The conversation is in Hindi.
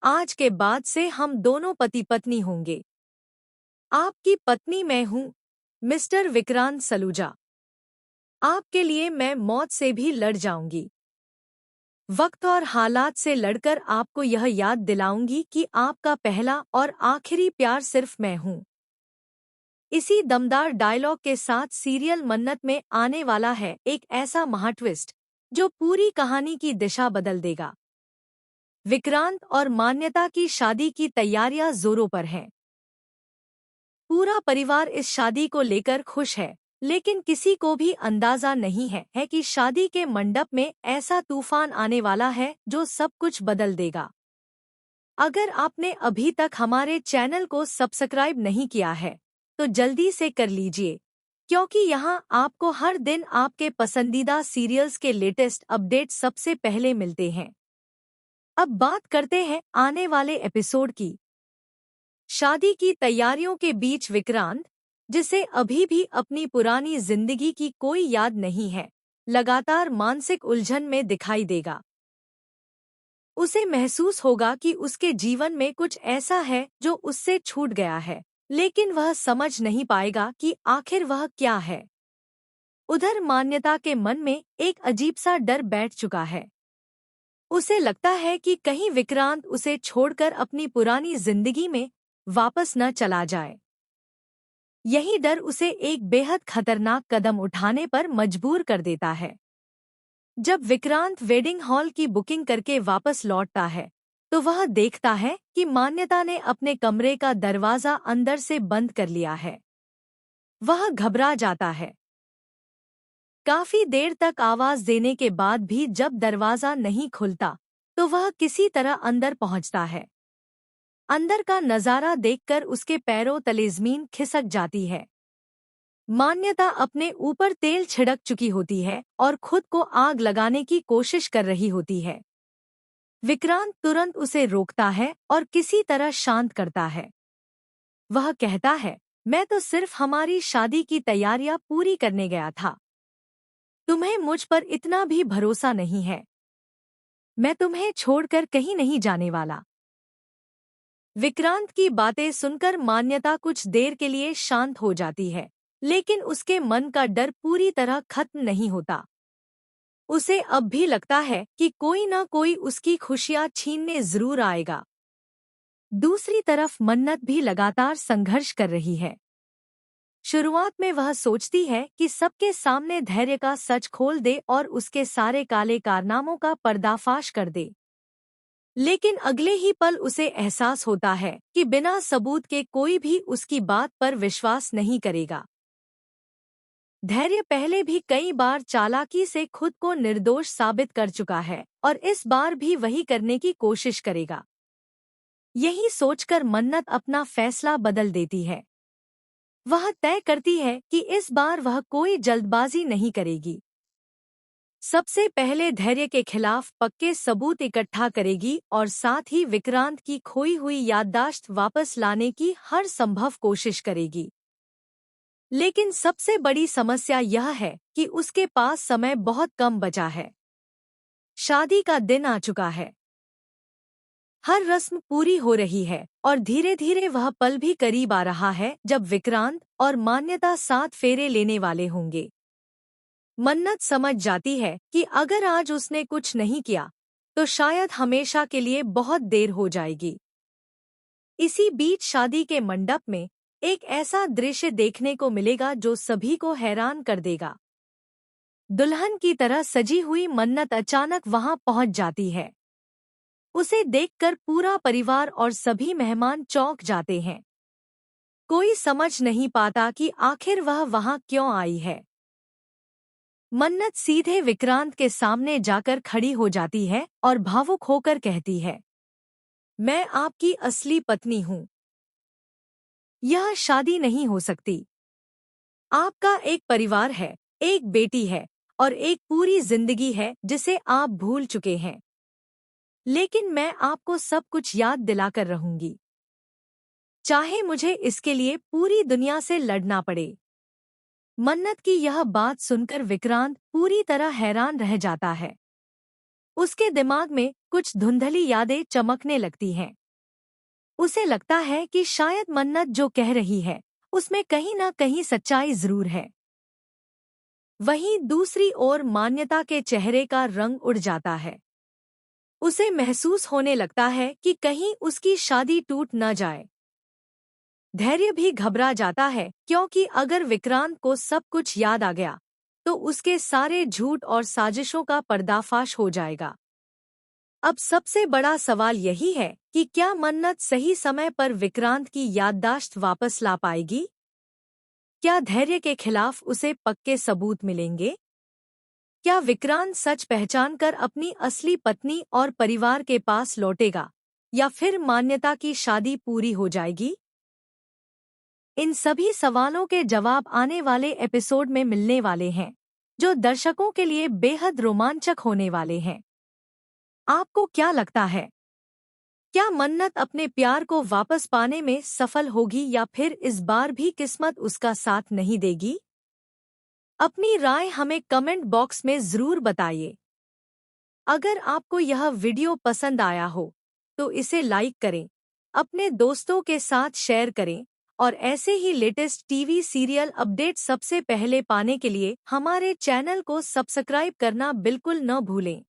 आज के बाद से हम दोनों पति पत्नी होंगे। आपकी पत्नी मैं हूँ, मिस्टर विक्रांत सलूजा। आपके लिए मैं मौत से भी लड़ जाऊंगी। वक्त और हालात से लड़कर आपको यह याद दिलाऊंगी कि आपका पहला और आखिरी प्यार सिर्फ मैं हूँ। इसी दमदार डायलॉग के साथ सीरियल मन्नत में आने वाला है एक ऐसा महाट्विस्ट जो पूरी कहानी की दिशा बदल देगा। विक्रांत और मान्यता की शादी की तैयारियां जोरों पर हैं। पूरा परिवार इस शादी को लेकर खुश है, लेकिन किसी को भी अंदाजा नहीं है कि शादी के मंडप में ऐसा तूफान आने वाला है जो सब कुछ बदल देगा। अगर आपने अभी तक हमारे चैनल को सब्सक्राइब नहीं किया है, तो जल्दी से कर लीजिए, क्योंकि यहाँ आपको हर दिन आपके पसंदीदा सीरियल्स के लेटेस्ट अपडेट सबसे पहले मिलते हैं। अब बात करते हैं आने वाले एपिसोड की। शादी की तैयारियों के बीच विक्रांत, जिसे अभी भी अपनी पुरानी जिंदगी की कोई याद नहीं है, लगातार मानसिक उलझन में दिखाई देगा। उसे महसूस होगा कि उसके जीवन में कुछ ऐसा है जो उससे छूट गया है, लेकिन वह समझ नहीं पाएगा कि आखिर वह क्या है। उधर मान्यता के मन में एक अजीब सा डर बैठ चुका है। उसे लगता है कि कहीं विक्रांत उसे छोड़कर अपनी पुरानी जिंदगी में वापस न चला जाए। यही डर उसे एक बेहद खतरनाक कदम उठाने पर मजबूर कर देता है। जब विक्रांत वेडिंग हॉल की बुकिंग करके वापस लौटता है, तो वह देखता है कि मान्यता ने अपने कमरे का दरवाजा अंदर से बंद कर लिया है। वह घबरा जाता है। काफी देर तक आवाज देने के बाद भी जब दरवाजा नहीं खुलता, तो वह किसी तरह अंदर पहुंचता है। अंदर का नजारा देखकर उसके पैरों तले जमीन खिसक जाती है। मान्यता अपने ऊपर तेल छिड़क चुकी होती है और खुद को आग लगाने की कोशिश कर रही होती है। विक्रांत तुरंत उसे रोकता है और किसी तरह शांत करता है। वह कहता है, मैं तो सिर्फ हमारी शादी की तैयारियां पूरी करने गया था। तुम्हें मुझ पर इतना भी भरोसा नहीं है। मैं तुम्हें छोड़कर कहीं नहीं जाने वाला। विक्रांत की बातें सुनकर मान्यता कुछ देर के लिए शांत हो जाती है, लेकिन उसके मन का डर पूरी तरह खत्म नहीं होता। उसे अब भी लगता है कि कोई न कोई उसकी खुशियां छीनने जरूर आएगा। दूसरी तरफ मन्नत भी लगातार संघर्ष कर रही है। शुरुआत में वह सोचती है कि सबके सामने धैर्य का सच खोल दे और उसके सारे काले कारनामों का पर्दाफाश कर दे। लेकिन अगले ही पल उसे एहसास होता है कि बिना सबूत के कोई भी उसकी बात पर विश्वास नहीं करेगा। धैर्य पहले भी कई बार चालाकी से खुद को निर्दोष साबित कर चुका है और इस बार भी वही करने की कोशिश करेगा। यही सोचकर मन्नत अपना फैसला बदल देती है। वह तय करती है कि इस बार वह कोई जल्दबाजी नहीं करेगी। सबसे पहले धैर्य के खिलाफ पक्के सबूत इकट्ठा करेगी और साथ ही विक्रांत की खोई हुई याददाश्त वापस लाने की हर संभव कोशिश करेगी। लेकिन सबसे बड़ी समस्या यह है कि उसके पास समय बहुत कम बचा है। शादी का दिन आ चुका है। हर रस्म पूरी हो रही है और धीरे धीरे वह पल भी करीब आ रहा है जब विक्रांत और मान्यता 7 फेरे लेने वाले होंगे। मन्नत समझ जाती है कि अगर आज उसने कुछ नहीं किया, तो शायद हमेशा के लिए बहुत देर हो जाएगी। इसी बीच शादी के मंडप में एक ऐसा दृश्य देखने को मिलेगा जो सभी को हैरान कर देगा। दुल्हन की तरह सजी हुई मन्नत अचानक वहां पहुंच जाती है। उसे देखकर पूरा परिवार और सभी मेहमान चौंक जाते हैं। कोई समझ नहीं पाता कि आखिर वह वहां क्यों आई है। मन्नत सीधे विक्रांत के सामने जाकर खड़ी हो जाती है और भावुक होकर कहती है, मैं आपकी असली पत्नी हूँ। यह शादी नहीं हो सकती। आपका एक परिवार है, एक बेटी है और एक पूरी जिंदगी है जिसे आप भूल चुके हैं। लेकिन मैं आपको सब कुछ याद दिलाकर रहूंगी, चाहे मुझे इसके लिए पूरी दुनिया से लड़ना पड़े। मन्नत की यह बात सुनकर विक्रांत पूरी तरह हैरान रह जाता है। उसके दिमाग में कुछ धुंधली यादें चमकने लगती हैं। उसे लगता है कि शायद मन्नत जो कह रही है उसमें कहीं ना कहीं सच्चाई जरूर है। वहीं दूसरी ओर मान्यता के चेहरे का रंग उड़ जाता है। उसे महसूस होने लगता है कि कहीं उसकी शादी टूट न जाए। धैर्य भी घबरा जाता है क्योंकि अगर विक्रांत को सब कुछ याद आ गया तो उसके सारे झूठ और साजिशों का पर्दाफाश हो जाएगा। अब सबसे बड़ा सवाल यही है कि क्या मन्नत सही समय पर विक्रांत की याददाश्त वापस ला पाएगी? क्या धैर्य के खिलाफ उसे पक्के सबूत मिलेंगे? क्या विक्रांत सच पहचानकर अपनी असली पत्नी और परिवार के पास लौटेगा या फिर मान्यता की शादी पूरी हो जाएगी? इन सभी सवालों के जवाब आने वाले एपिसोड में मिलने वाले हैं, जो दर्शकों के लिए बेहद रोमांचक होने वाले हैं। आपको क्या लगता है? क्या मन्नत अपने प्यार को वापस पाने में सफल होगी या फिर इस बार भी किस्मत उसका साथ नहीं देगी? अपनी राय हमें कमेंट बॉक्स में जरूर बताइए। अगर आपको यह वीडियो पसंद आया हो तो इसे लाइक करें, अपने दोस्तों के साथ शेयर करें और ऐसे ही लेटेस्ट टीवी सीरियल अपडेट सबसे पहले पाने के लिए हमारे चैनल को सब्सक्राइब करना बिल्कुल न भूलें।